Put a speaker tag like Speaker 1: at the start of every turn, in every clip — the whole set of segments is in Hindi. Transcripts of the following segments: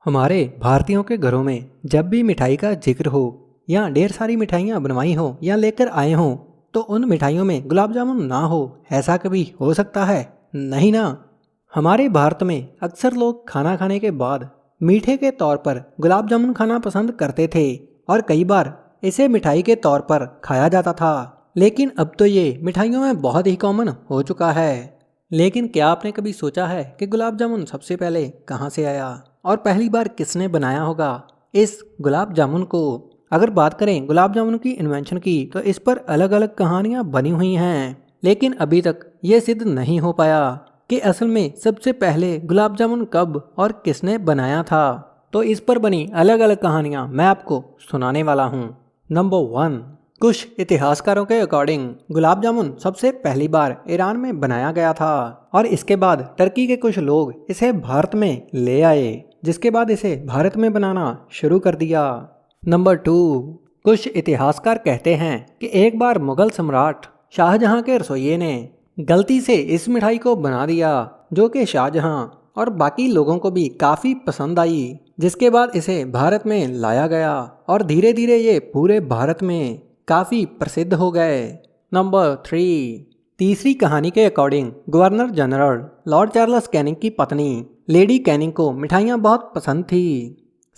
Speaker 1: हमारे भारतीयों के घरों में जब भी मिठाई का जिक्र हो या ढेर सारी मिठाइयाँ बनवाई हो या लेकर आए हों तो उन मिठाइयों में गुलाब जामुन ना हो, ऐसा कभी हो सकता है? नहीं ना। हमारे भारत में अक्सर लोग खाना खाने के बाद मीठे के तौर पर गुलाब जामुन खाना पसंद करते थे और कई बार इसे मिठाई के तौर पर खाया जाता था। लेकिन अब तो ये मिठाइयों में बहुत ही कॉमन हो चुका है। लेकिन क्या आपने कभी सोचा है कि गुलाब जामुन सबसे पहले कहाँ से आया और पहली बार किसने बनाया होगा इस गुलाब जामुन को? अगर बात करें गुलाब जामुन की इन्वेंशन की तो इस पर अलग अलग कहानियां बनी हुई हैं, लेकिन अभी तक ये सिद्ध नहीं हो पाया कि असल में सबसे पहले गुलाब जामुन कब और किसने बनाया था। तो इस पर बनी अलग अलग कहानियां मैं आपको सुनाने वाला हूँ। नंबर 1, कुछ इतिहासकारों के अकॉर्डिंग गुलाब जामुन सबसे पहली बार ईरान में बनाया गया था और इसके बाद टर्की के कुछ लोग इसे भारत में ले आए, जिसके बाद इसे भारत में बनाना शुरू कर दिया। नंबर 2, कुछ इतिहासकार कहते हैं कि एक बार मुगल सम्राट शाहजहां के रसोइये ने गलती से इस मिठाई को बना दिया जो कि शाहजहां और बाकी लोगों को भी काफ़ी पसंद आई, जिसके बाद इसे भारत में लाया गया और धीरे धीरे ये पूरे भारत में काफ़ी प्रसिद्ध हो गए। नंबर 3, तीसरी कहानी के according governor general Lord Charles Canning की पत्नी लेडी कैनिंग को मिठाइयाँ बहुत पसंद थी।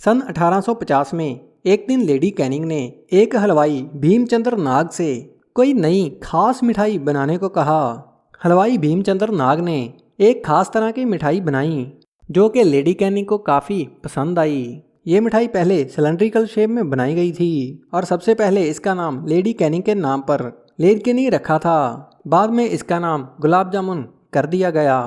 Speaker 1: सन 1850 में एक दिन लेडी कैनिंग ने एक हलवाई भीमचंद्र नाग से कोई नई खास मिठाई बनाने को कहा। हलवाई भीमचंद्र नाग ने एक खास तरह की मिठाई बनाई जो कि लेडी कैनिंग को काफ़ी पसंद आई। ये मिठाई पहले सिलेंड्रिकल शेप में बनाई गई थी और सबसे पहले इसका नाम लेडी कैनिंग के नाम पर लेडी कैनिंग रखा था। बाद में इसका नाम गुलाब जामुन कर दिया गया।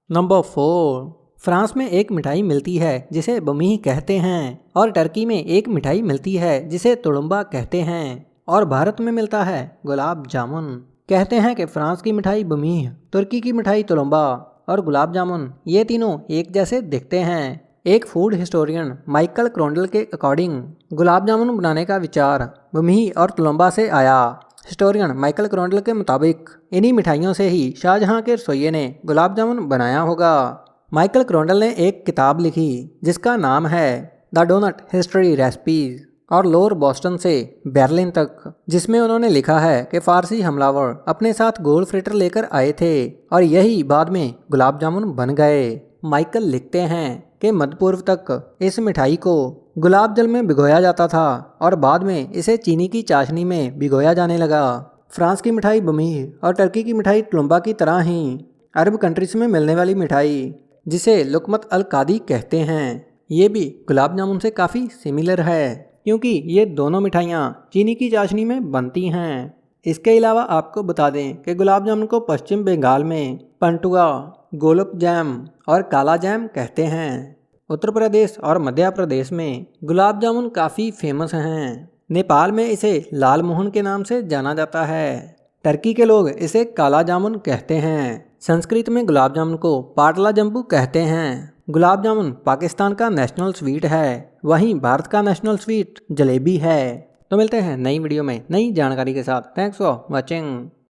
Speaker 1: नंबर 4, फ्रांस में एक मिठाई मिलती है जिसे बमी कहते हैं और टर्की में एक मिठाई मिलती है जिसे तुड़ुम्बा कहते हैं और भारत में मिलता है गुलाब जामुन। कहते हैं कि फ्रांस की मिठाई बमी, तुर्की की मिठाई तुड़ुम्बा और गुलाब जामुन ये तीनों एक जैसे दिखते हैं। एक फूड हिस्टोरियन माइकल क्रोंडल के अकॉर्डिंग गुलाब जामुन बनाने का विचार बमी और तुलुम्बा से आया। हिस्टोरियन माइकल क्रोंडल के मुताबिक इन्हीं मिठाइयों से ही शाहजहां के रसोइये ने गुलाब जामुन बनाया होगा। माइकल क्रोंडल ने एक किताब लिखी जिसका नाम है द डोनट हिस्ट्री रेसिपीज और लोअर बोस्टन से बर्लिन तक, जिसमें उन्होंने लिखा है कि फारसी हमलावर अपने साथ गोल फ्रिटर लेकर आए थे और यही बाद में गुलाब जामुन बन गए। माइकल लिखते हैं कि मध्य पूर्व तक इस मिठाई को गुलाब जल में भिगोया जाता था और बाद में इसे चीनी की चाशनी में भिगोया जाने लगा। फ्रांस की मिठाई बमी और टर्की की मिठाई तुलुम्बा की तरह ही अरब कंट्रीज में मिलने वाली मिठाई जिसे लुकमत अल कादी कहते हैं ये भी गुलाब जामुन से काफ़ी सिमिलर है क्योंकि ये दोनों मिठाइयाँ चीनी की चाशनी में बनती हैं। इसके अलावा आपको बता दें कि गुलाब जामुन को पश्चिम बंगाल में पंटुआ, गोलप जैम और काला जैम कहते हैं। उत्तर प्रदेश और मध्य प्रदेश में गुलाब जामुन काफ़ी फेमस हैं। नेपाल में इसे लाल मोहन के नाम से जाना जाता है। टर्की के लोग इसे काला जामुन कहते हैं। संस्कृत में गुलाब जामुन को पाटला जम्बू कहते हैं। गुलाब जामुन पाकिस्तान का नेशनल स्वीट है, वहीं भारत का नेशनल स्वीट जलेबी है। तो मिलते हैं नई वीडियो में नई जानकारी के साथ। Thanks for watching.